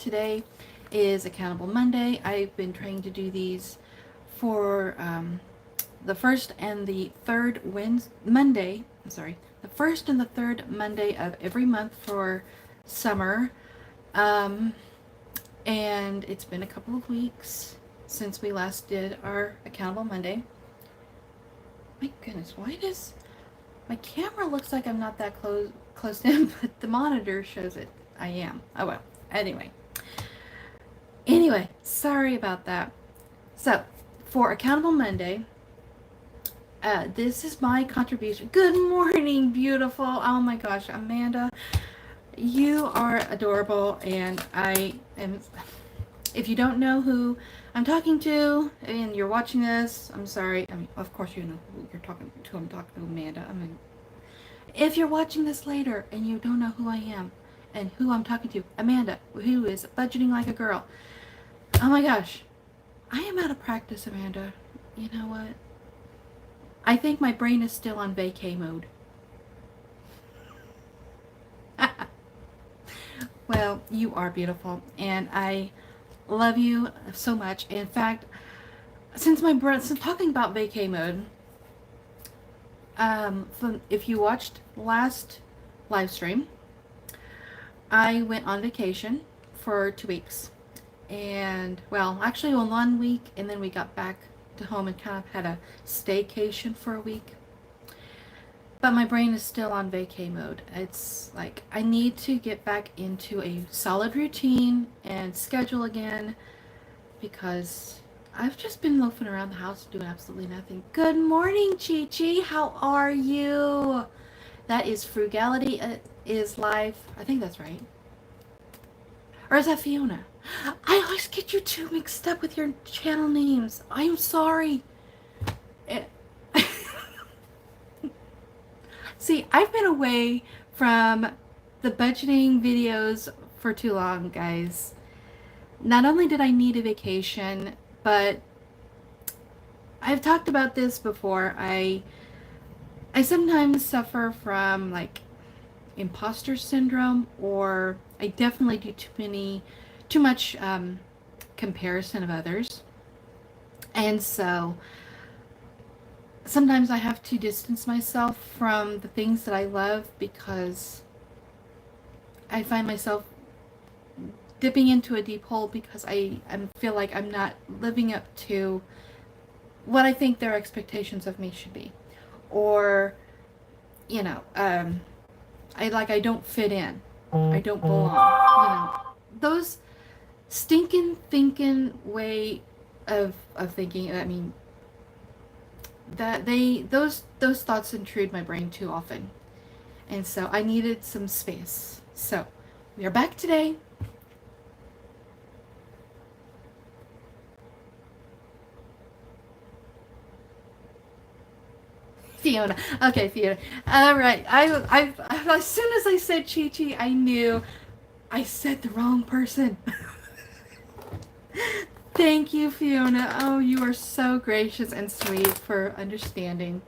today is Accountable Monday. I've been trying to do these for the first and the third Monday. I'm sorry, the first and the third Monday of every month for summer. And it's been a couple of weeks since we last did our Accountable Monday. My goodness, why does my camera looks like I'm not that close to him, but the monitor shows it. I am. Oh well. Anyway, sorry about that. So, for Accountable Monday, this is my contribution. Good morning, beautiful. Oh my gosh, Amanda, you are adorable, and I am. If you don't know who I'm talking to and you're watching this, I'm sorry. I mean, of course you know who you're talking to. I'm talking to Amanda. I mean, if you're watching this later and you don't know who I am and who I'm talking to, Amanda, who is budgeting like a girl. Oh my gosh, I am out of practice, Amanda. You know what? I think my brain is still on vacay mode. Well, you are beautiful, and I love you so much. In fact, since talking about vacay mode, if you watched last live stream, I went on vacation for 2 weeks. And, well, actually on 1 week, and then we got back to home and kind of had a staycation for a week. But my brain is still on vacay mode. It's like I need to get back into a solid routine and schedule again, because I've just been loafing around the house doing absolutely nothing. Good morning, Chi Chi. How are you? That is Frugality is Life. I think that's right. Or is that Fiona? I always get you two mixed up with your channel names. I'm sorry. See, I've been away from the budgeting videos for too long, guys. Not only did I need a vacation, but I've talked about this before. I sometimes suffer from like imposter syndrome, or I definitely do too much comparison of others. And so sometimes I have to distance myself from the things that I love, because I find myself dipping into a deep hole because I feel like I'm not living up to what I think their expectations of me should be. Or, you know, I don't fit in. I don't belong. You know, those stinking thinking way of thinking. I mean, that those thoughts intrude my brain too often, and so I needed some space. So we are back today. Fiona. Okay, Fiona. All right. I as soon as I said Chi Chi, I knew I said the wrong person. Thank you, Fiona. Oh, you are so gracious and sweet for understanding.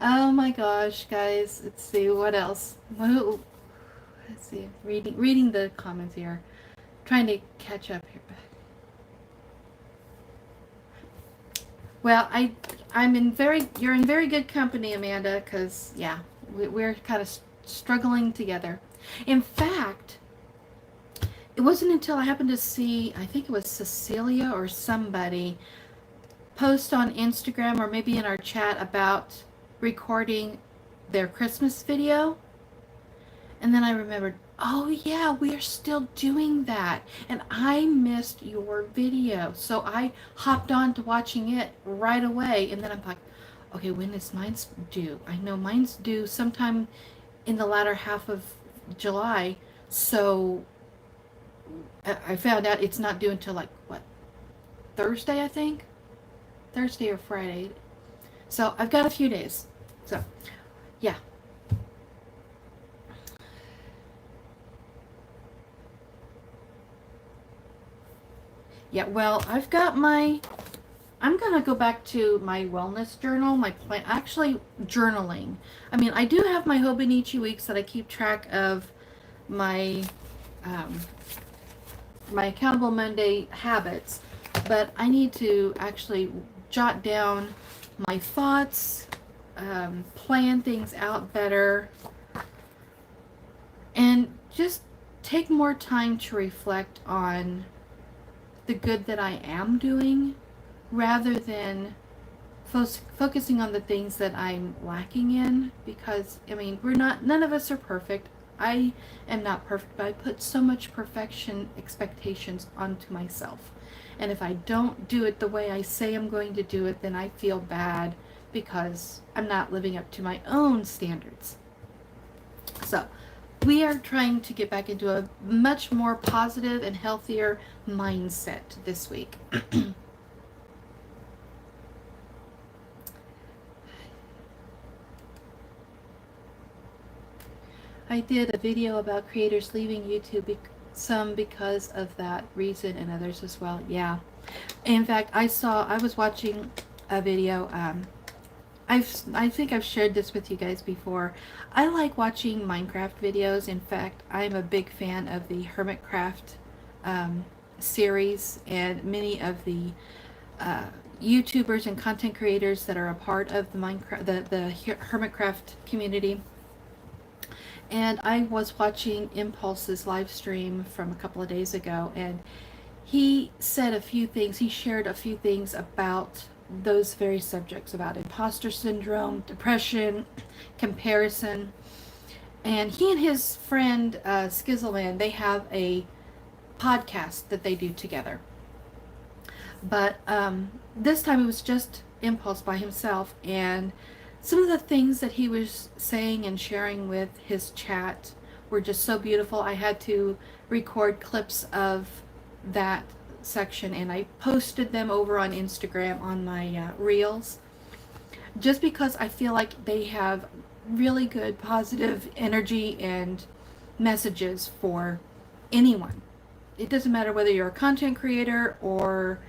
Oh my gosh, guys. Let's see what else. Let's see. Reading the comments here. Trying to catch up here. Well, you're in very good company, Amanda, because yeah, we're kind of struggling together. In fact, it wasn't until I happened to see, I think it was Cecilia or somebody, post on Instagram or maybe in our chat about recording their Christmas video. And then I remembered, oh yeah, we are still doing that. And I missed your video. So I hopped on to watching it right away. And then I'm like, okay, when is mine's due? I know mine's due sometime in the latter half of July. So I found out it's not due until like, what, Thursday, I think? Thursday or Friday. So I've got a few days. So, yeah. Yeah, well, I'm going to go back to my wellness journal, actually journaling. I mean, I do have my Hobonichi weeks that I keep track of my my Accountable Monday habits, but I need to actually jot down my thoughts, plan things out better, and just take more time to reflect on the good that I am doing rather than focusing on the things that I'm lacking in, because I mean, none of us are perfect. I am not perfect, but I put so much perfection expectations onto myself. And if I don't do it the way I say I'm going to do it, then I feel bad because I'm not living up to my own standards. So, we are trying to get back into a much more positive and healthier mindset this week. I did a video about creators leaving YouTube, some because of that reason and others as well. Yeah. In fact, I was watching a video. I think I've shared this with you guys before. I like watching Minecraft videos. In fact, I'm a big fan of the Hermitcraft series, and many of the YouTubers and content creators that are a part of the Hermitcraft community. And I was watching Impulse's live stream from a couple of days ago, and he said a few things. He shared a few things about those very subjects, about imposter syndrome, depression, comparison. And he and his friend Skizzleman, they have a podcast that they do together. But this time it was just Impulse by himself, and some of the things that he was saying and sharing with his chat were just so beautiful. I had to record clips of that section, and I posted them over on Instagram on my reels, just because I feel like they have really good positive energy and messages for anyone. It doesn't matter whether you're a content creator or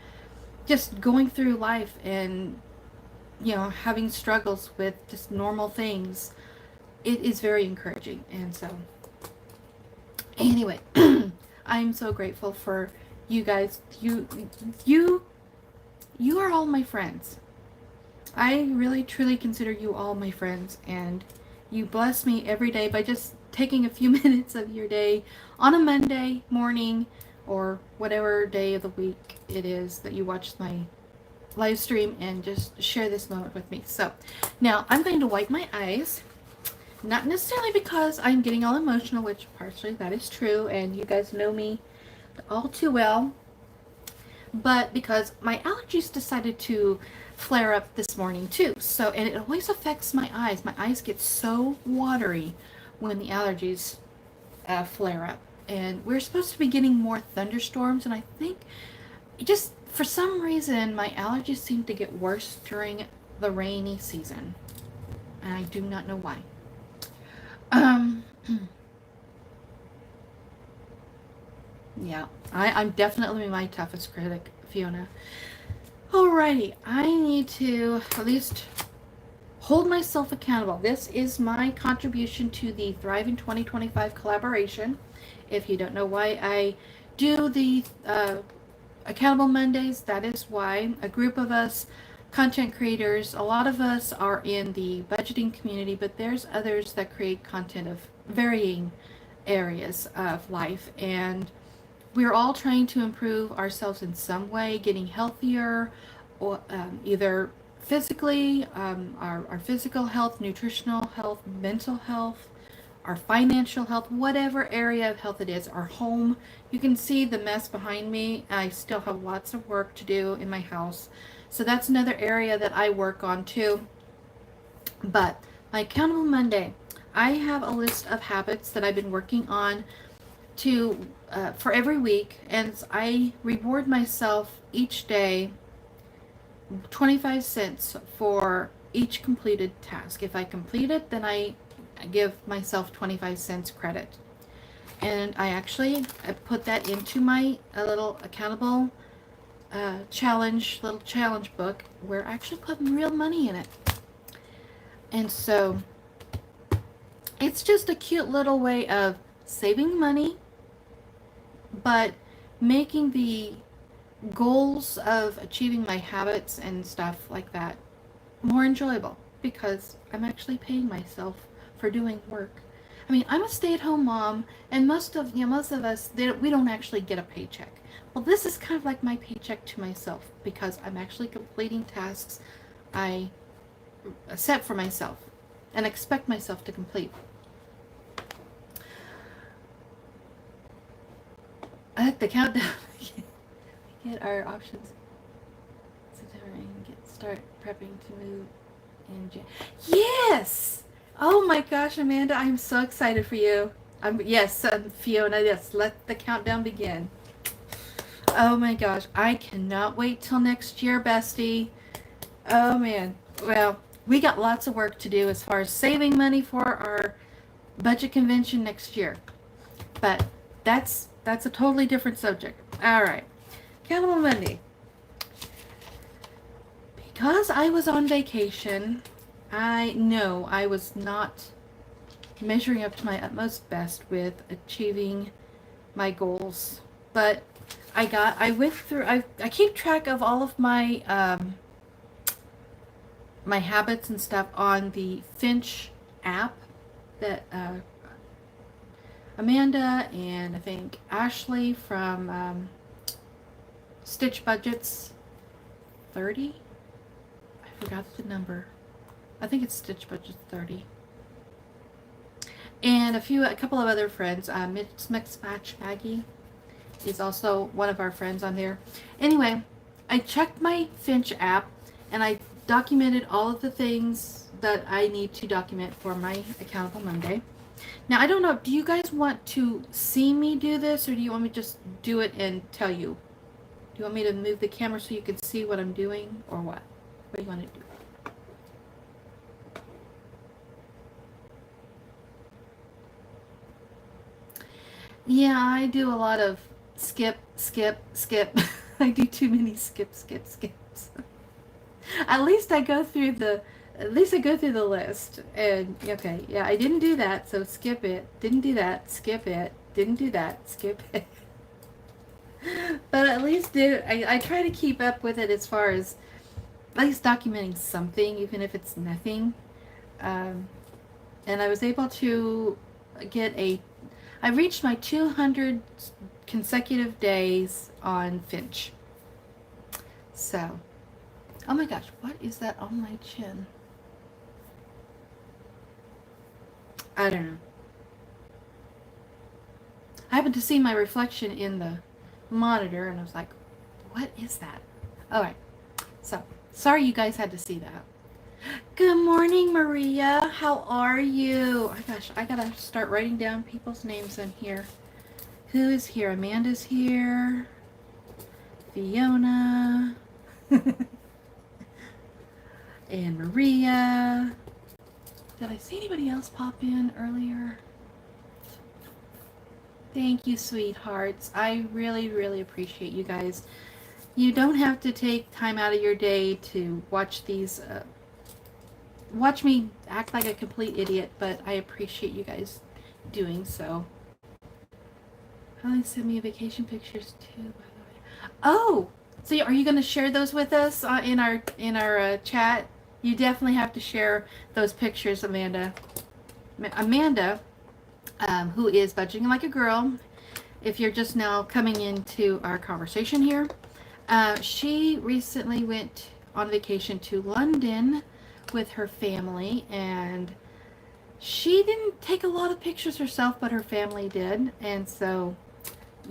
just going through life and having struggles with just normal things. It is very encouraging. And so anyway, I'm so grateful for you guys. You are all my friends. I really truly consider you all my friends, and you bless me every day by just taking a few minutes of your day on a Monday morning or whatever day of the week it is that you watch my live stream and just share this moment with me. So now I'm going to wipe my eyes, not necessarily because I'm getting all emotional, which partially that is true, and you guys know me all too well, but because my allergies decided to flare up this morning too. So, and it always affects my eyes. My eyes get so watery when the allergies flare up. And we're supposed to be getting more thunderstorms, and I think just for some reason my allergies seem to get worse during the rainy season, and I do not know why. Yeah, I'm definitely my toughest critic, Fiona. Alrighty, I need to at least hold myself accountable. This is my contribution to the Thrive in 2025 collaboration. If you don't know why I do the Accountable Mondays, that is why. A group of us content creators, a lot of us are in the budgeting community, but there's others that create content of varying areas of life, and we're all trying to improve ourselves in some way, getting healthier, or either physically, our physical health, nutritional health, mental health, our financial health, whatever area of health it is, our home. You can see the mess behind me. I still have lots of work to do in my house. So that's another area that I work on too. But my Accountable Monday, I have a list of habits that I've been working on to for every week, and I reward myself each day 25 cents for each completed task. If I complete it, then I give myself 25 cents credit. And I put that into my little accountable little challenge book, where I actually put real money in it. And so it's just a cute little way of saving money, but making the goals of achieving my habits and stuff like that more enjoyable because I'm actually paying myself for doing work. I mean, I'm a stay-at-home mom, and most of us we don't actually get a paycheck. Well, this is kind of like my paycheck to myself because I'm actually completing tasks I set for myself and expect myself to complete. I like the countdown. Get our options. September and start prepping to move in Jan. Yes! Oh my gosh, Amanda, I'm so excited for you. Yes, Fiona, yes, let the countdown begin. Oh my gosh, I cannot wait till next year, bestie. Oh man. Well, we got lots of work to do as far as saving money for our budget convention next year. But that's a totally different subject. All right. Accountable Monday. Because I was on vacation, I know I was not measuring up to my utmost best with achieving my goals. But I went through, I keep track of all of my, my habits and stuff on the Finch app that, Amanda and I think Ashley from, Stitch Budgets 30? I forgot the number. I think it's Stitch Budget 30. And a couple of other friends. Mix Match Maggie is also one of our friends on there. Anyway, I checked my Finch app and I documented all of the things that I need to document for my Accountable Monday. Now, I don't know, do you guys want to see me do this or do you want me to just do it and tell you? Do you want me to move the camera so you can see what I'm doing or what? What do you want to do? Yeah, I do a lot of skip. I do too many skips. At least I go through the list and okay, yeah, I didn't do that, so skip it. Didn't do that, skip it. Didn't do that, skip it. But at least I try to keep up with it as far as at least documenting something, even if it's nothing. And I was able to I reached my 200 consecutive days on Finch. So, oh my gosh, what is that on my chin? I don't know. I happened to see my reflection in the monitor and I was like, what is that? Alright, so sorry you guys had to see that. Good morning, Maria. How are you? Oh my gosh, I gotta start writing down people's names in here. Who is here? Amanda's here. Fiona. And Maria. Did I see anybody else pop in earlier? Thank you, sweethearts. I really, really appreciate you guys. You don't have to take time out of your day to watch these, watch me act like a complete idiot, but I appreciate you guys doing so. Holly sent me vacation pictures too, by the way. Oh, so are you going to share those with us in our chat? You definitely have to share those pictures, Amanda. Amanda, who is Budgeting Like a Girl, if you're just now coming into our conversation here, she recently went on vacation to London with her family, and she didn't take a lot of pictures herself, but her family did. And so,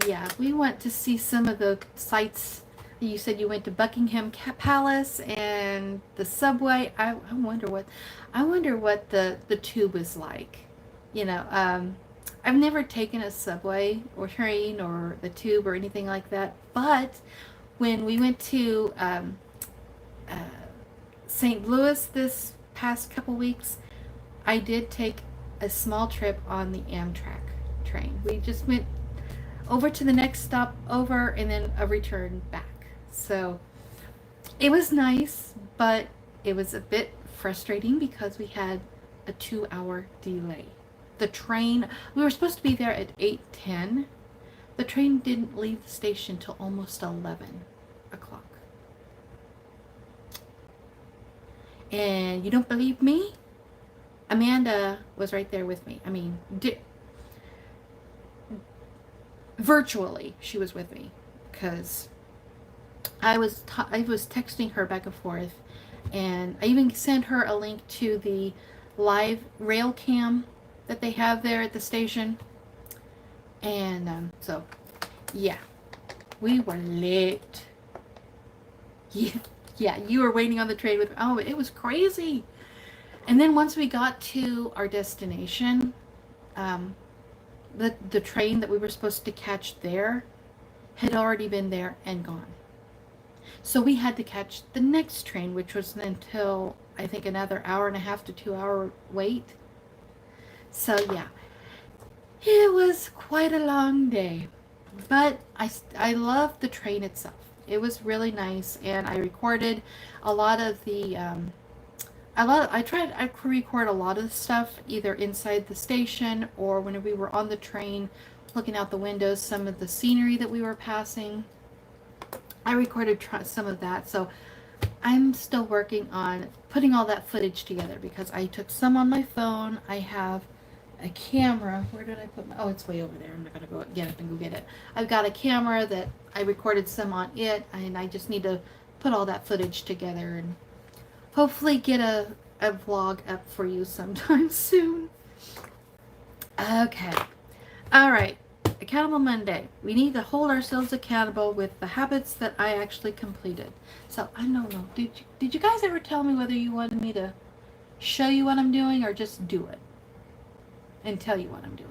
yeah, we went to see some of the sights. You said you went to Buckingham Palace and the subway. I wonder what the tube was like. You know, I've never taken a subway or train or the tube or anything like that. But when we went to St. Louis this past couple weeks, I did take a small trip on the Amtrak train. We just went over to the next stop over and then a return back. So it was nice, but it was a bit frustrating because we had a 2-hour delay. The train, we were supposed to be there at 8:10, The train didn't leave the station till almost 11 o'clock. And you don't believe me? Amanda was right there with me. I mean, virtually she was with me, because I was texting her back and forth, and I even sent her a link to the live rail cam that they have there at the station. And so yeah, we were late. Yeah, you were waiting on the train with me. Oh, it was crazy. And then once we got to our destination, the train that we were supposed to catch there had already been there and gone. So we had to catch the next train, which was until, I think, another hour and a half to 2 hour wait. So yeah, it was quite a long day. But I loved the train itself. It was really nice, and I recorded a lot of the I record a lot of the stuff either inside the station or when we were on the train looking out the windows, some of the scenery that we were passing. I recorded some of that, so I'm still working on putting all that footage together, because I took some on my phone. I have a camera. Where did I put my... Oh, it's way over there. I'm not going to go get up and go get it. I've got a camera that I recorded some on it, and I just need to put all that footage together and hopefully get a vlog up for you sometime soon. Okay. All right. Accountable Monday. We need to hold ourselves accountable with the habits that I actually completed. So I don't know. Did you guys ever tell me whether you wanted me to show you what I'm doing or just do it and tell you what I'm doing?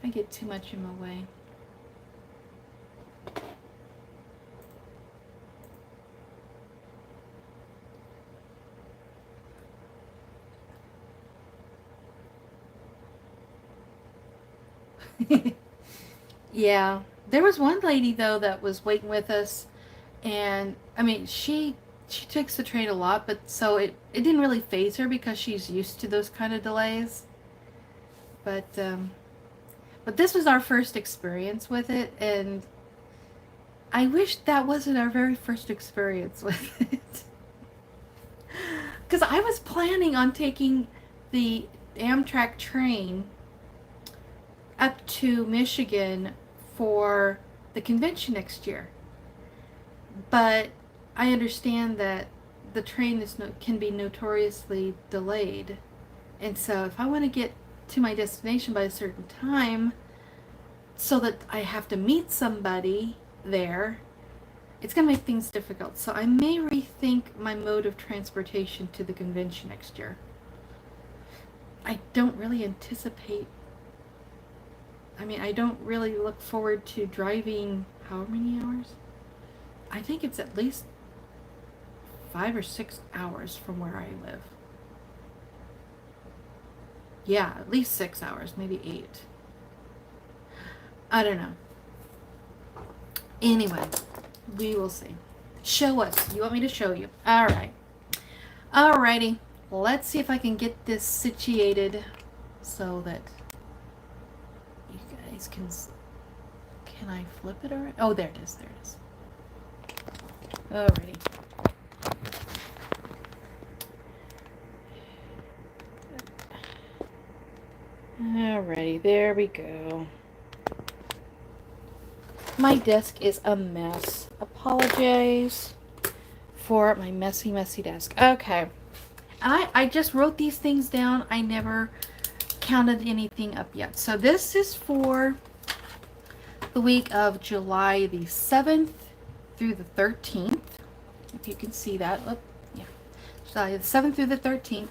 I get too much in my way. Yeah, there was one lady though that was waiting with us, and I mean she takes the train a lot, but so it didn't really faze her because she's used to those kind of delays. But this was our first experience with it, and I wish that wasn't our very first experience with it. Because I was planning on taking the Amtrak train up to Michigan for the convention next year. But I understand that the train can be notoriously delayed. And so if I want to get to my destination by a certain time so that I have to meet somebody there, it's going to make things difficult. So I may rethink my mode of transportation to the convention next year. I don't really anticipate... I don't really look forward to driving how many hours? I think it's at least 5 or 6 hours from where I live. Yeah, at least 6 hours, maybe 8. I don't know. Anyway, we will see. Show us. You want me to show you? All right. Alrighty. Let's see if I can get this situated so that you guys can... Can I flip it already? Oh, there it is. There it is. Alrighty. Alrighty, there we go. My desk is a mess. Apologize for my messy desk. Okay. I just wrote these things down. I never counted anything up yet. So this is for the week of July the 7th through the 13th. If you can see that. Oh, yeah. July the 7th through the 13th.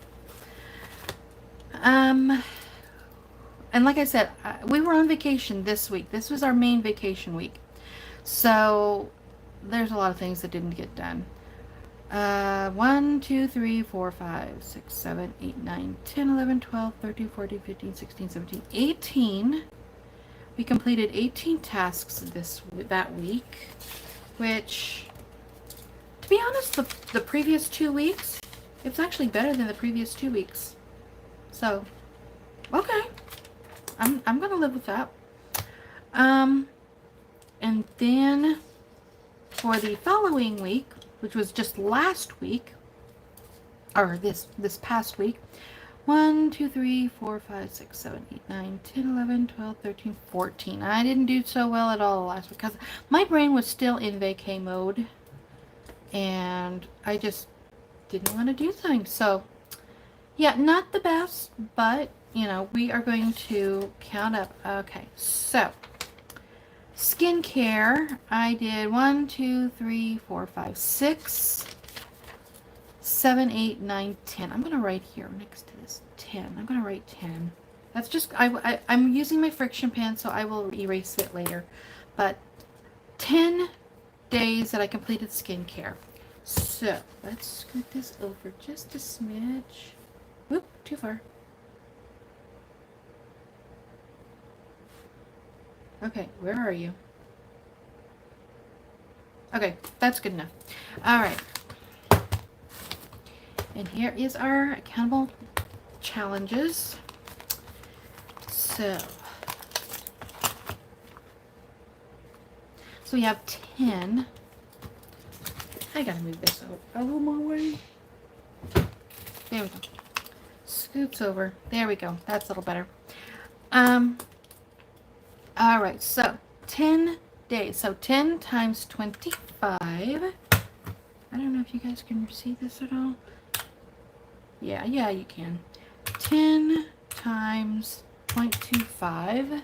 And like I said, we were on vacation this week. This was our main vacation week. So there's a lot of things that didn't get done. 1, 2, 3, 4, 5, 6, 7, 8, 9, 10, 11, 12, 13, 14, 15, 16, 17, 18. We completed 18 tasks that week, which, to be honest, the previous 2 weeks, it was actually better than the previous 2 weeks. So, Okay. I'm gonna live with that. And then for the following week, which was just last week, or this past week, 1, 2, 3, 4, 5, 6, 7, 8, 9, 10, 11, 12, 13, 14. I didn't do so well at all last week because my brain was still in vacay mode and I just didn't want to do things. So, yeah, not the best, but, you know, we are going to count up. Okay, so skincare, I did 1, 2, 3, 4, 5, 6, 7, 8, 9, 10. I'm going to write here next to this 10. I'm going to write 10. That's just, I'm using my friction pen, so I will erase it later. But 10 days that I completed skincare. So let's scoot this over just a smidge. Whoop, too far. Okay, where are you? Okay, that's good enough. All right. And here is our accountable challenges. So we have 10. I gotta move this out of my way. There we go. Scoots over. There we go. That's a little better. All right. So 10 days. So 10 times 25. I don't know if you guys can see this at all. Yeah, you can. 10 times 0.25.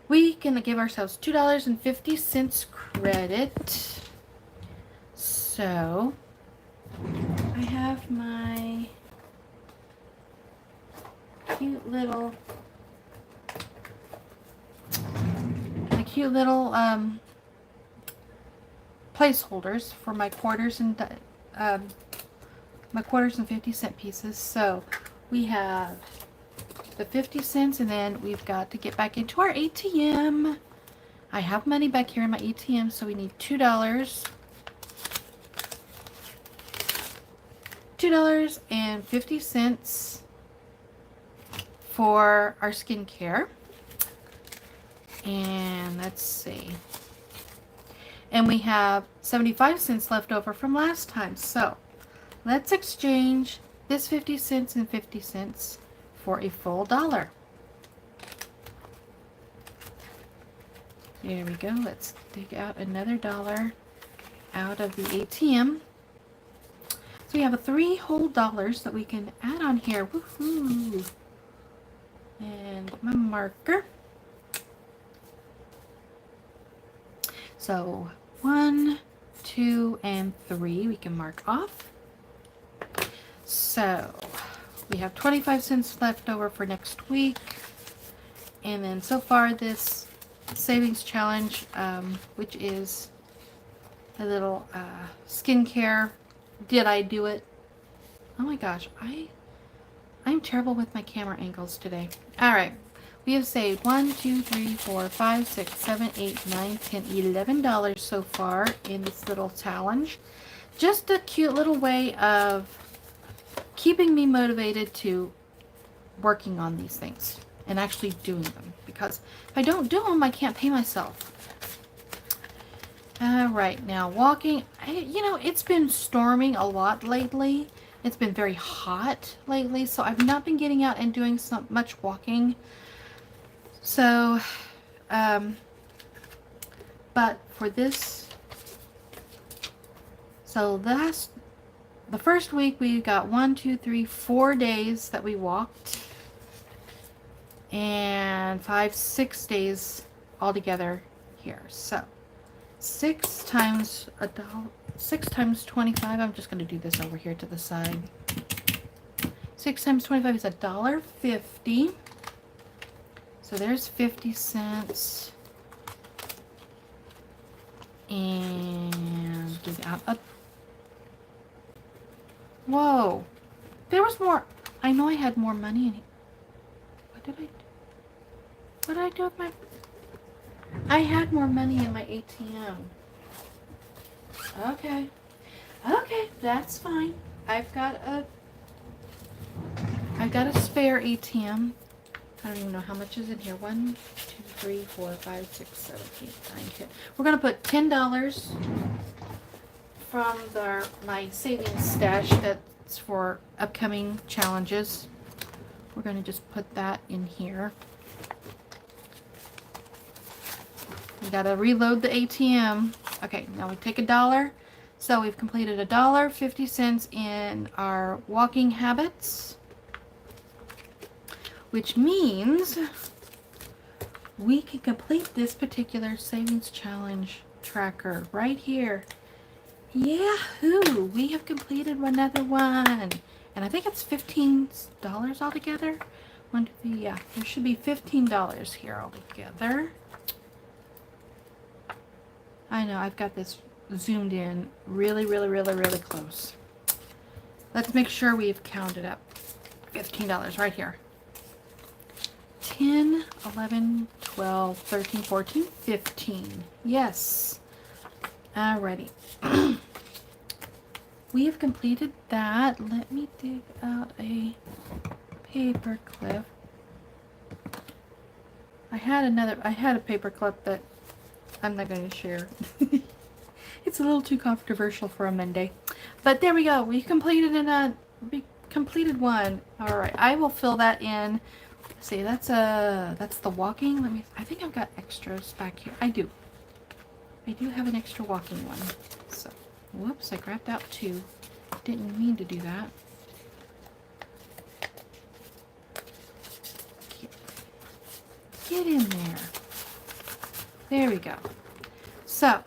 We can give ourselves $2.50 credit. So I have my cute little placeholders for my quarters and 50-cent pieces. So we have the 50 cents, and then we've got to get back into our ATM. I have money back here in my ATM, so we need $2. $2.50 for our skincare. And let's see. And we have 75 cents left over from last time. So let's exchange this 50 cents and 50 cents for a full $1. There we go. Let's dig out another $1 out of the ATM. So we have 3 whole dollars that we can add on here. Woohoo! And my marker. So 1, 2, and 3 we can mark off. So we have 25 cents left over for next week. And then so far this savings challenge, which is a little skincare. Did I do it? Oh my gosh, I'm terrible with my camera angles today. All right. We have saved $1, 2, 3, 4, 5, 6, 7, 8, 9, 10, $11 so far in this little challenge. Just a cute little way of keeping me motivated to working on these things and actually doing them. Because if I don't do them, I can't pay myself. All right, now walking. You know, it's been storming a lot lately. It's been very hot lately, so I've not been getting out and doing much walking. So, but for this, so the first week we got 1, 2, 3, 4 days that we walked, and 5, 6 days altogether here. So 6 times $1, 6 times 25. I'm just going to do this over here to the side. 6 times 25 is $1.50. So there's 50 cents. And give out a... Whoa. There was more. I know I had more money in it. What did I do? What did I do with my... I had more money in my ATM. Okay. Okay, that's fine. I've I've got a spare ATM. I don't even know how much is in here. 1, 2, 3, 4, 5, 6, 7, 8, 9, 10. We're going to put $10 from my savings stash that's for upcoming challenges. We're going to just put that in here. We got to reload the ATM. Okay, now we take $1. So we've completed $1.50 in our walking habits, which means we can complete this particular savings challenge tracker right here. Yahoo! We have completed another one. And I think it's $15 altogether. 1, 2, 3, yeah. There should be $15 here altogether. I know, I've got this zoomed in really close. Let's make sure we've counted up. $15 right here. 10, 11, 12, 13, 14, 15. Yes. Alrighty. We have completed that. Let me dig out a paper clip. I had a paper clip that I'm not going to share. It's a little too controversial for a Monday. But there we go. We completed one. All right. I will fill that in. See, that's the walking. I think I've got extras back here. I do have an extra walking one. So, whoops, I grabbed out 2. Didn't mean to do that. Get in there. There we go. So,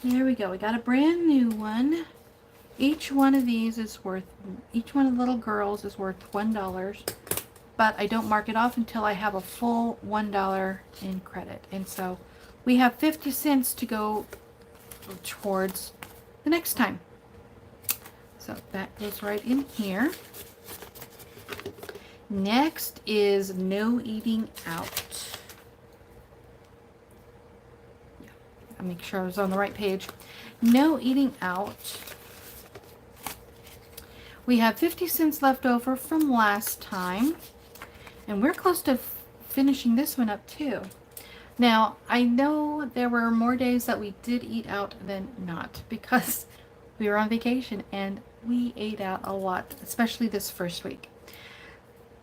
there we go. We got a brand new one. Each one of the little girls is worth $1. But I don't mark it off until I have a full $1 in credit. And so we have 50 cents to go towards the next time. So that goes right in here. Next is no eating out. Yeah, I'll make sure I was on the right page. No eating out. We have 50 cents left over from last time. And we're close to finishing this one up too. Now, I know there were more days that we did eat out than not because we were on vacation and we ate out a lot, especially this first week.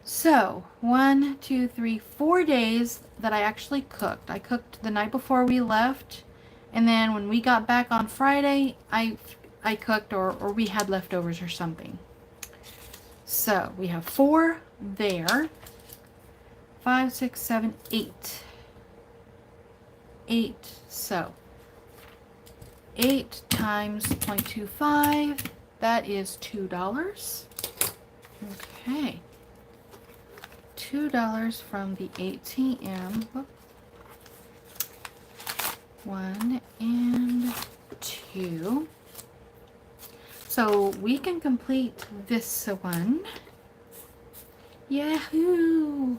So, 1, 2, 3, 4 days that I actually cooked. I cooked the night before we left, and then when we got back on Friday, I cooked or we had leftovers or something. So, we have 4 there. 5, 6, 7, 8. 8. So, 8 times 0.25, that is $2. Okay. $2 from the ATM. Whoop. 1 and 2. So we can complete this one. Yahoo!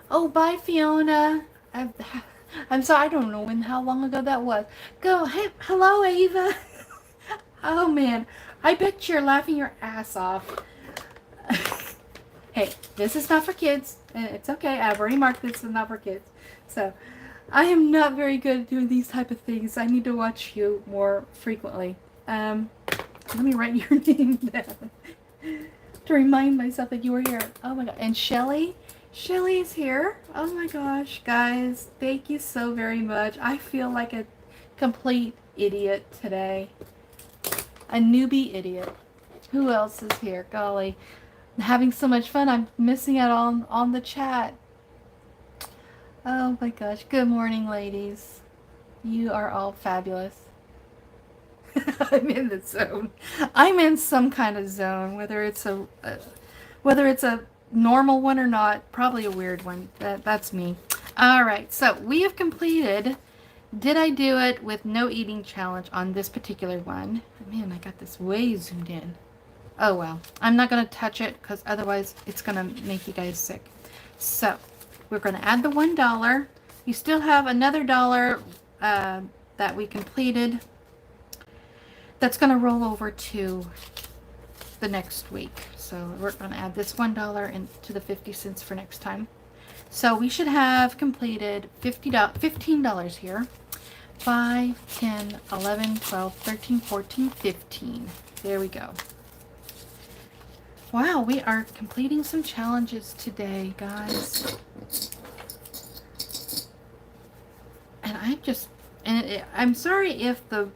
Oh, bye, Fiona. I'm sorry, I don't know how long ago that was. Hey, hello, Ava. Oh, man. I bet you're laughing your ass off. Hey, this is not for kids. It's okay. I've already marked this is not for kids. So, I am not very good at doing these type of things. I need to watch you more frequently. Let me write your name down to remind myself that you were here. Oh, my God. And Shelly? Shelly's here. Oh, my gosh. Guys, thank you so very much. I feel like a complete idiot today. A newbie idiot. Who else is here? Golly. I'm having so much fun. I'm missing out on the chat. Oh my gosh. Good morning, ladies. You are all fabulous. I'm in the zone. I'm in some kind of zone, whether it's a normal one or not, probably a weird one. That's me. All right. So, we have completed Did I do it with no eating challenge on this particular one? Man, I got this way zoomed in. Oh well, I'm not going to touch it because otherwise it's going to make you guys sick. So, we're going to add the $1. You still have another $1 that we completed. That's going to roll over to the next week. So we're going to add this $1 into the 50 cents for next time. So we should have completed $15 here. 5, 10, 11, 12, 13, 14, 15. There we go. Wow, we are completing some challenges today, guys. And I'm sorry if the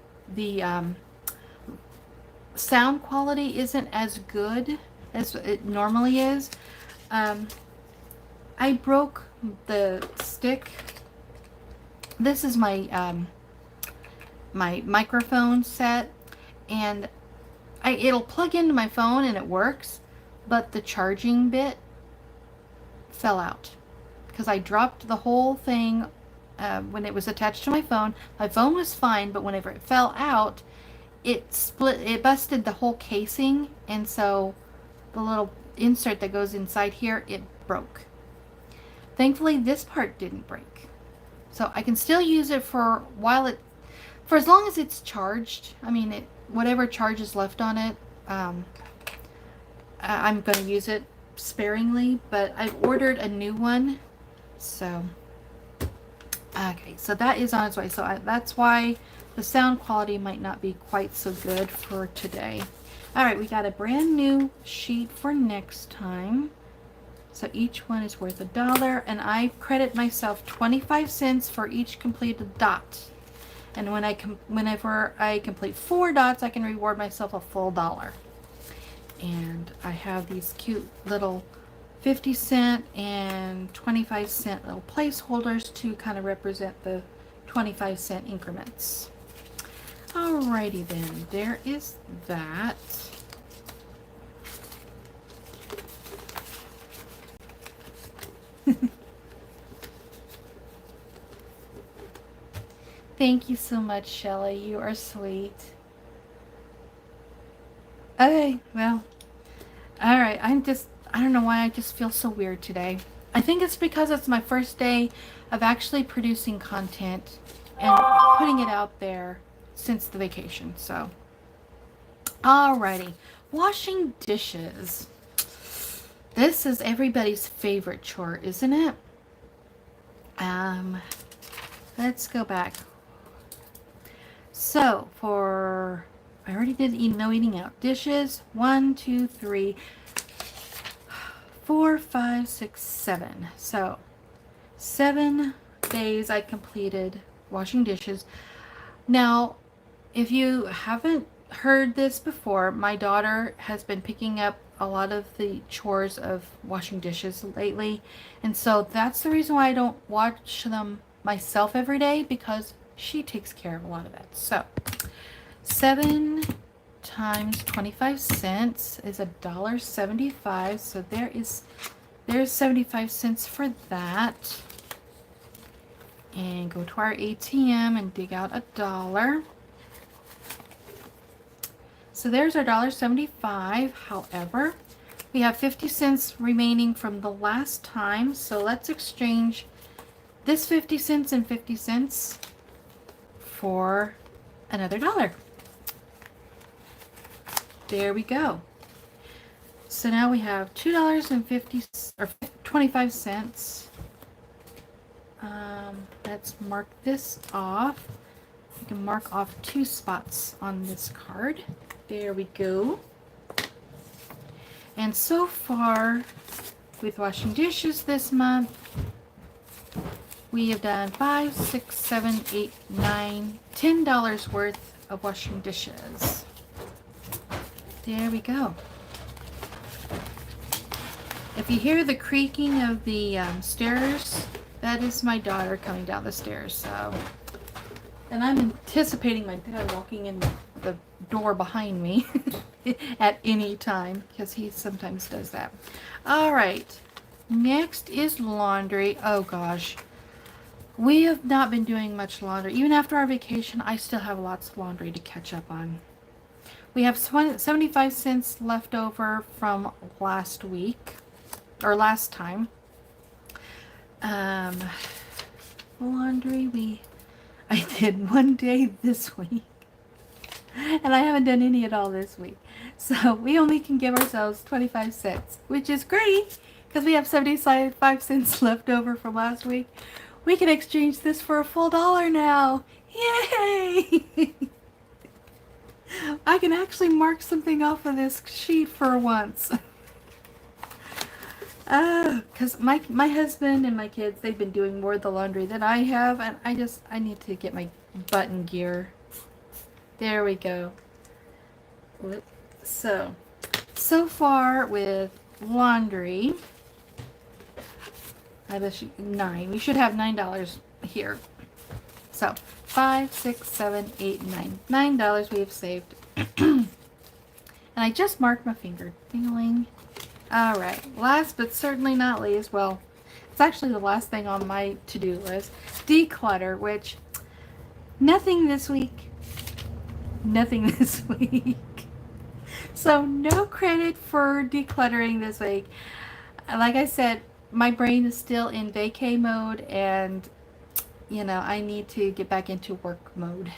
sound quality isn't as good as it normally is. I broke the stick. This is my my microphone set, and it'll plug into my phone and it works, but the charging bit fell out because I dropped the whole thing when it was attached to my phone. My phone was fine, but whenever it fell out, it busted the whole casing, and so the little insert that goes inside here, it broke. Thankfully, this part didn't break. So I can still use it for as long as it's charged. I mean, whatever charge is left on it, I'm going to use it sparingly, but I've ordered a new one. So, okay, so that is on its way. So that's why the sound quality might not be quite so good for today. All right, we got a brand new sheet for next time. So each one is worth $1, and I credit myself 25 cents for each completed dot. And whenever I complete 4 dots, I can reward myself a full $1. And I have these cute little 50 cent and 25 cent little placeholders to kind of represent the 25 cent increments. Alrighty then, there is that. Thank you so much, Shelley. You are sweet. Okay, well, alright. I don't know why I just feel so weird today. I think it's because it's my first day of actually producing content and putting it out there since the vacation. So, alrighty. Washing dishes. This is everybody's favorite chore, isn't it? Let's go back. So I already did no eating out. Dishes, 1, 2, 3, 4, 5, 6, 7. So 7 days I completed washing dishes. Now, if you haven't heard this before, my daughter has been picking up a lot of the chores of washing dishes lately, and so that's the reason why I don't watch them myself every day, because she takes care of a lot of it. So 7 times 25 cents is $1.75. So there's 75 cents for that. And go to our ATM and dig out $1. So there's our $1.75. However, we have 50 cents remaining from the last time. So let's exchange this 50 cents and 50 cents for another $1. There we go. So now we have $2.25. Let's mark this off. You can mark off 2 spots on this card. There we go. And so far, with washing dishes this month, we have done $5, 6, 7, 8, 9, $10 worth of washing dishes. There we go. If you hear the creaking of the stairs, that is my daughter coming down the stairs. So, and I'm anticipating my dad walking in the door behind me at any time, because he sometimes does that. All right, next is laundry. Oh gosh. We have not been doing much laundry. Even after our vacation, I still have lots of laundry to catch up on. We have 75 cents left over from last week, or last time. Laundry, I did one day this week. And I haven't done any at all this week. So we only can give ourselves 25 cents, which is great because we have 75 cents left over from last week. We can exchange this for a full dollar now. Yay! I can actually mark something off of this sheet for once. Because my husband and my kids, they've been doing more of the laundry than I have, and I need to get my button gear. There we go. So far with laundry, I bet you 9. We should have $9 here. So 5, 6, 7, 8, 9. $9 we have saved. And I just marked my finger. Ding-a-ling. Alright, last but certainly not least, well, it's actually the last thing on my to-do list. Declutter, which, nothing this week. Nothing this week. So no credit for decluttering this week. Like I said, my brain is still in vacay mode, and you know, I need to get back into work mode.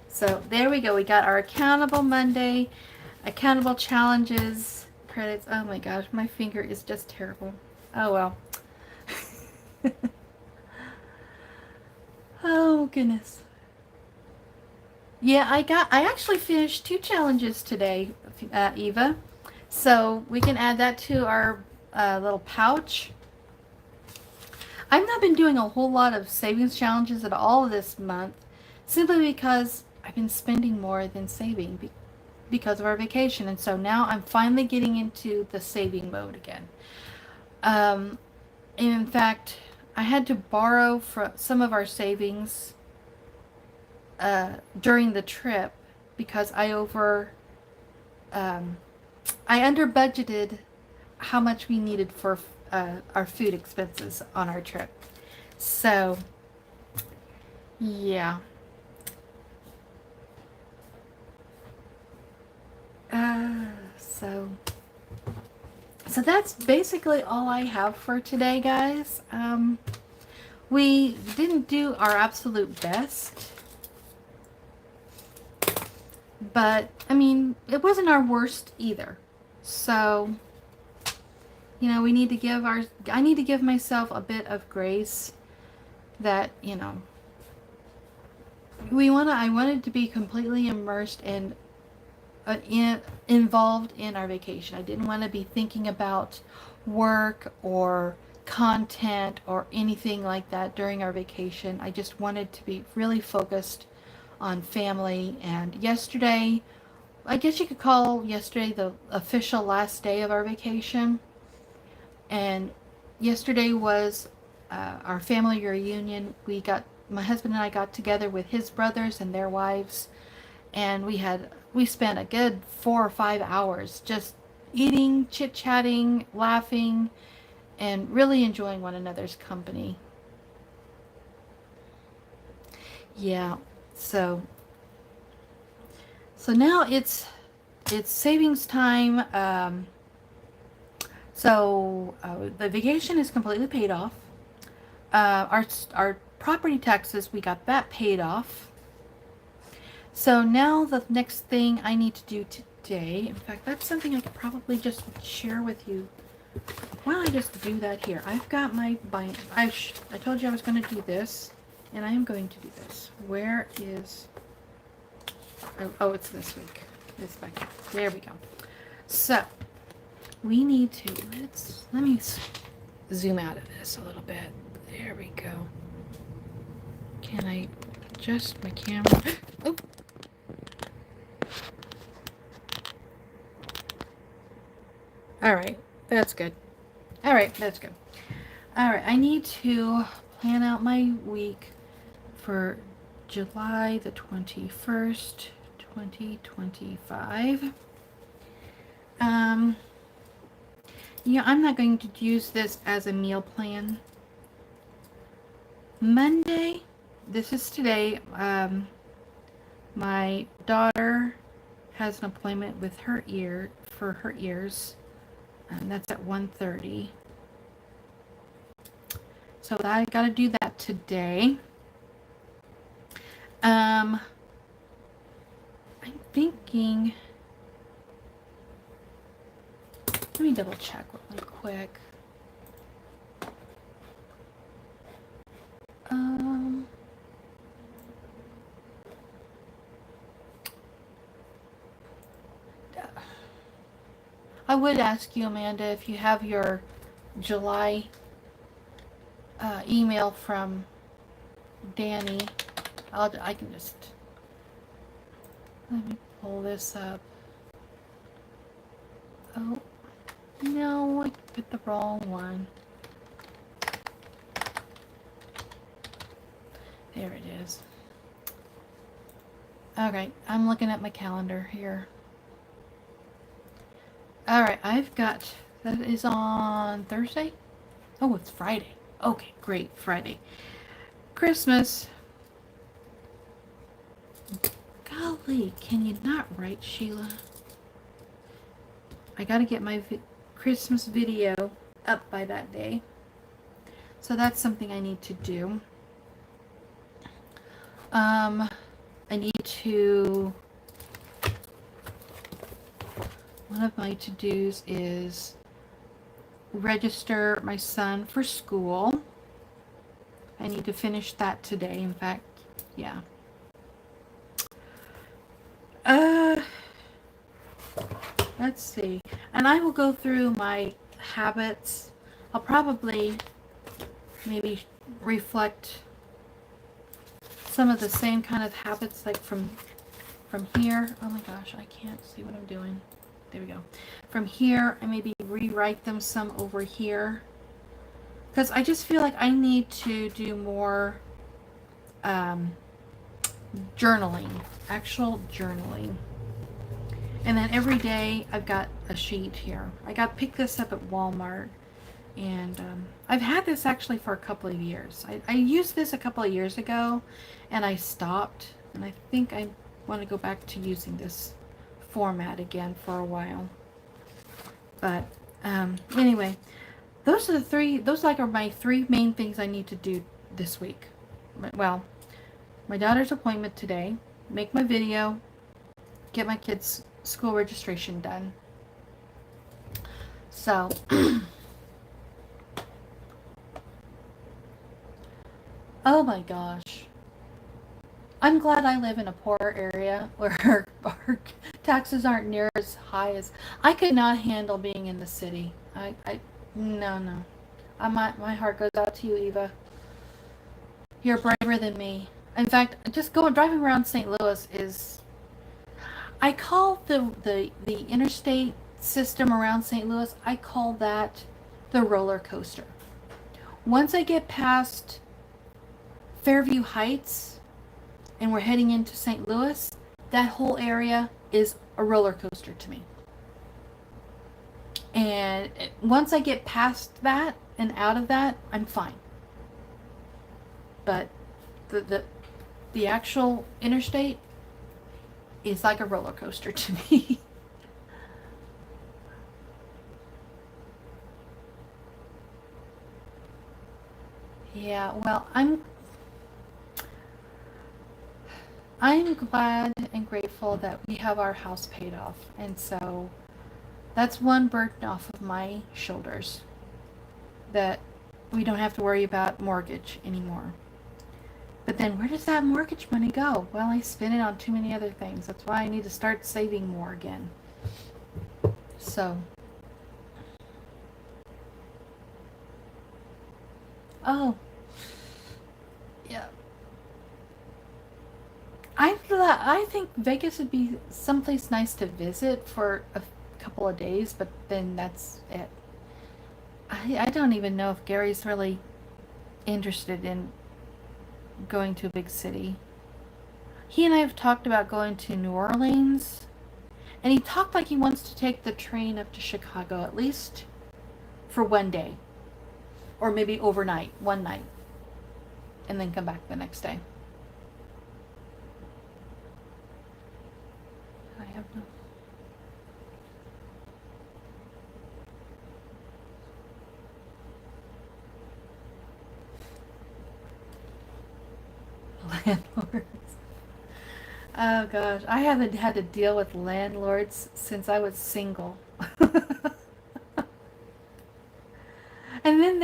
So there we go. We got our accountable Monday, accountable challenges, credits. Oh my gosh, my finger is just terrible. Oh well. Oh goodness. Yeah, I actually finished 2 challenges today, Eva. So we can add that to our little pouch. I've not been doing a whole lot of savings challenges at all this month, simply because I've been spending more than saving because of our vacation. And so now I'm finally getting into the saving mode again. In fact, I had to borrow from some of our savings during the trip because I under budgeted how much we needed for our food expenses on our trip. So yeah. So that's basically all I have for today, guys. We didn't do our absolute best, but I mean, it wasn't our worst either. So, you know, I need to give myself a bit of grace that, you know, I wanted to be completely immersed and involved in our vacation. I didn't want to be thinking about work or content or anything like that during our vacation. I just wanted to be really focused on family. And yesterday, I guess you could call yesterday the official last day of our vacation. And yesterday was our family reunion. My husband and I got together with his brothers and their wives, and we spent a good 4 or 5 hours just eating, chit-chatting, laughing, and really enjoying one another's company. Yeah, so now it's savings time. The vacation is completely paid off. Our property taxes, we got that paid off. So now the next thing I need to do today, in fact, that's something I could probably just share with you. Why don't I just do that here? I've got my bind. I told you I was going to do this, and I am going to do this. Where is... Oh, it's this week. This back here. There we go. So, we need to... Let me zoom out of this a little bit. There we go. Can I adjust my camera? Oh! Alright, that's good. Alright, that's good. Alright, I need to plan out my week for July the 21st, 2025. Yeah, I'm not going to use this as a meal plan. Monday, this is today, my daughter has an appointment with her ears. And that's at 1:30. So I got to do that today. I'm thinking Let me double check really quick. Um, I would ask you, Amanda, if you have your July email from Danny. I can just, let me pull this up. Oh, no, I put the wrong one. There it is. Alright, I'm looking at my calendar here. Alright, I've got, that is on Thursday? Oh, it's Friday. Okay, great, Friday. Christmas. Golly, can you not write, Sheila? I gotta get my Christmas video up by that day. So that's something I need to do. I need to, one of my to-dos is register my son for school. I need to finish that today. In fact, yeah. Let's see. And I will go through my habits. I'll probably maybe reflect some of the same kind of habits, like from here. Oh my gosh, I can't see what I'm doing. There we go. From here, I maybe rewrite them some over here. Because I just feel like I need to do more journaling. Actual journaling. And then every day, I've got a sheet here. I picked this up at Walmart. And I've had this actually for a couple of years. I used this a couple of years ago, and I stopped. And I think I want to go back to using this format again for a while. But anyway, those are my three main things I need to do this week. Well, my daughter's appointment today, make my video, get my kids' school registration done. So oh my gosh. I'm glad I live in a poor area where our taxes aren't near as high as I could not handle being in the city. No. My heart goes out to you, Eva. You're braver than me. In fact, just driving around St. Louis is, I call the interstate system around St. Louis, I call that the roller coaster. Once I get past Fairview Heights and we're heading into St. Louis, that whole area is a roller coaster to me. And once I get past that and out of that, I'm fine. But the actual interstate is like a roller coaster to me. Yeah, well, I'm glad and grateful that we have our house paid off. And so that's one burden off of my shoulders, that we don't have to worry about mortgage anymore. But then where does that mortgage money go? Well, I spend it on too many other things. That's why I need to start saving more again. So. Oh. Yeah. I think Vegas would be someplace nice to visit for a couple of days, but then that's it. I don't even know if Gary's really interested in going to a big city. He and I have talked about going to New Orleans, and he talked like he wants to take the train up to Chicago, at least for one day, or maybe overnight, one night, and then come back the next day. I have no... Landlords. Oh gosh, I haven't had to deal with landlords since I was single.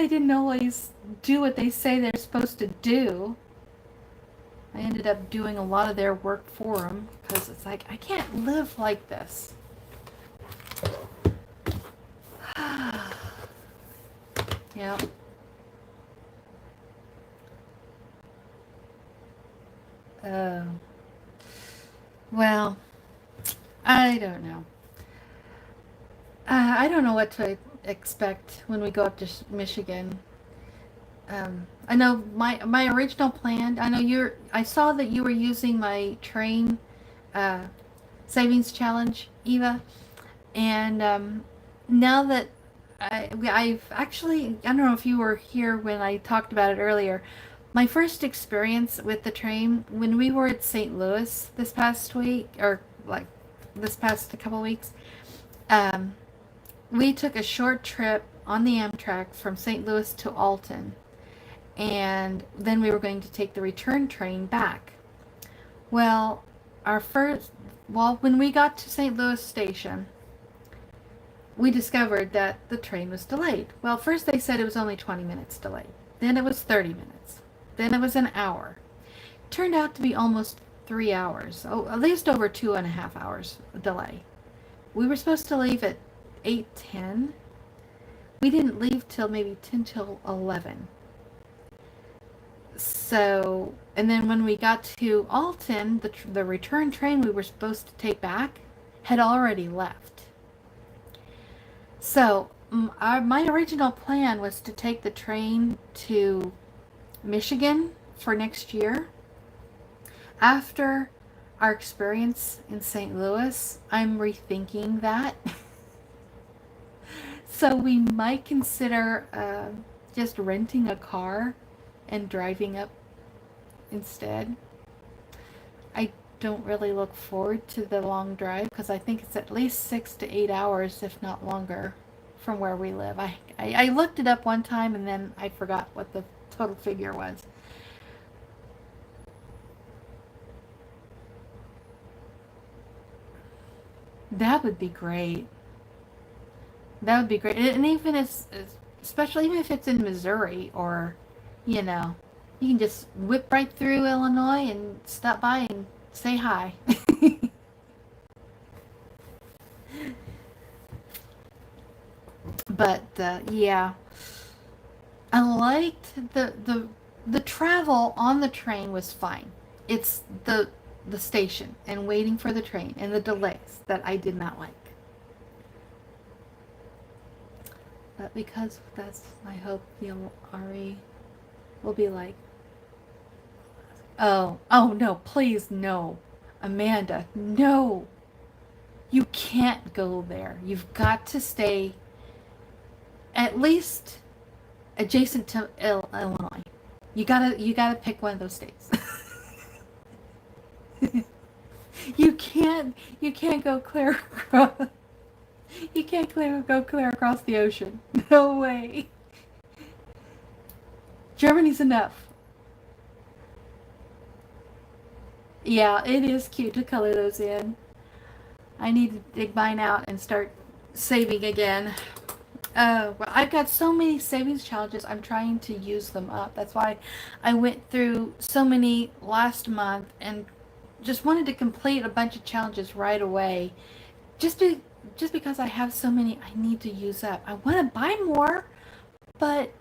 they didn't always do what they say they're supposed to do. I ended up doing a lot of their work for them because it's like, I can't live like this. Yeah. Well, I don't know. I don't know what to expect when we go up to Michigan. I know my original plan. I know I saw that you were using my train uh, savings challenge, Eva, and now that I've actually, I don't know if you were here when I talked about it earlier. My first experience with the train when we were at St. Louis this past week, or like this past couple weeks, um, we took a short trip on the Amtrak from St. Louis to Alton, and then we were going to take the return train back. Well, when we got to St. Louis station, we discovered that the train was delayed. Well, first they said it was only 20 minutes delayed. Then it was 30 minutes. Then it was an hour. Turned out to be almost 3 hours. Oh, at least over 2.5 hours delay. We were supposed to leave at 8:10. We didn't leave till maybe 10 till 11. So, and then when we got to Alton, the return train we were supposed to take back had already left. So, my original plan was to take the train to Michigan for next year. After our experience in St. Louis, I'm rethinking that. So we might consider just renting a car and driving up instead. I don't really look forward to the long drive because I think it's at least 6 to 8 hours, if not longer, from where we live. I looked it up one time and then I forgot what the total figure was. That would be great. That would be great. And even especially even if it's in Missouri or, you know, you can just whip right through Illinois and stop by and say hi. But yeah, I liked the travel on the train was fine. It's the station and waiting for the train and the delays that I did not like. But because that's, I hope Ari will be like, oh no, please no, Amanda, no, you can't go there. You've got to stay at least adjacent to Illinois. You gotta pick one of those states. You can't go clear across. You can't go clear across the ocean. No way. Germany's enough. Yeah, it is cute to color those in. I need to dig mine out and start saving again. Well, I've got so many savings challenges. I'm trying to use them up. That's why I went through so many last month and just wanted to complete a bunch of challenges right away. Just because I have so many I need to use up. I want to buy more, but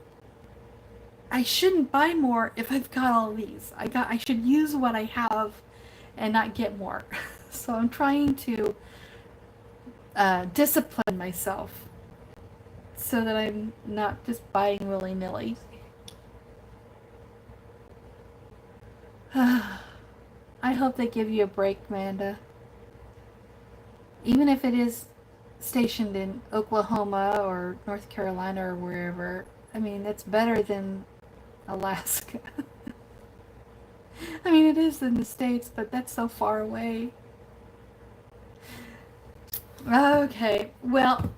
I shouldn't buy more if I've got all these. I should use what I have and not get more. So I'm trying to discipline myself so that I'm not just buying willy-nilly. I hope they give you a break, Amanda. Even if it is stationed in Oklahoma or North Carolina or wherever. I mean, it's better than Alaska. I mean, it is in the States, but that's so far away. Okay, well,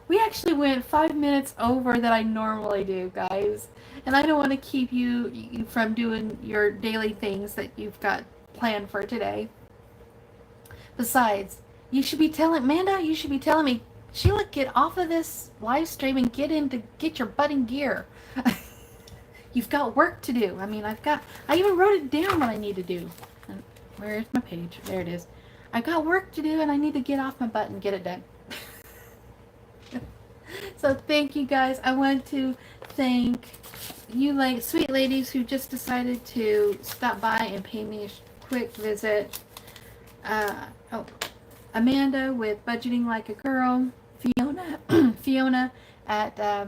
we actually went 5 minutes over that I normally do, guys. And I don't want to keep you from doing your daily things that you've got planned for today. Besides, you should be telling Amanda, you should be telling me Sheila, get off of this live stream and get your butt in gear. You've got work to do. I mean, I even wrote it down what I need to do. And where's my page? There it is. I've got work to do and I need to get off my butt and get it done. So thank you guys. I want to thank you sweet ladies who just decided to stop by and pay me a quick visit. Oh, Amanda with Budgeting Like a Girl, Fiona, Fiona at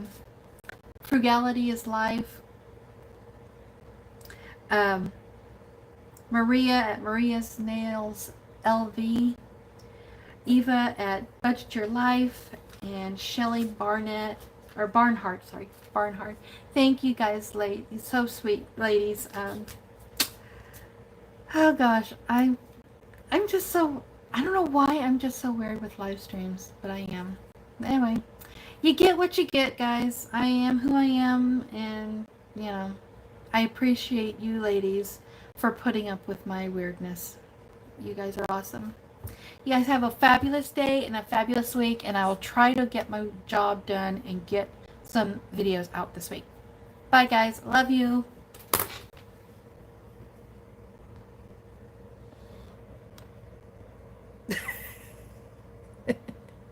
Frugality is Life, Maria at Maria's Nails LV, Eva at Budget Your Life, and Shelly Barnett, or Barnhart, sorry, Barnhart. Thank you guys, ladies, so sweet, ladies. Oh gosh, I'm just so, I don't know why I'm just so weird with live streams, but I am. Anyway, you get what you get, guys. I am who I am, and, you know, I appreciate you ladies for putting up with my weirdness. You guys are awesome. You guys have a fabulous day and a fabulous week, and I will try to get my job done and get some videos out this week. Bye, guys. Love you.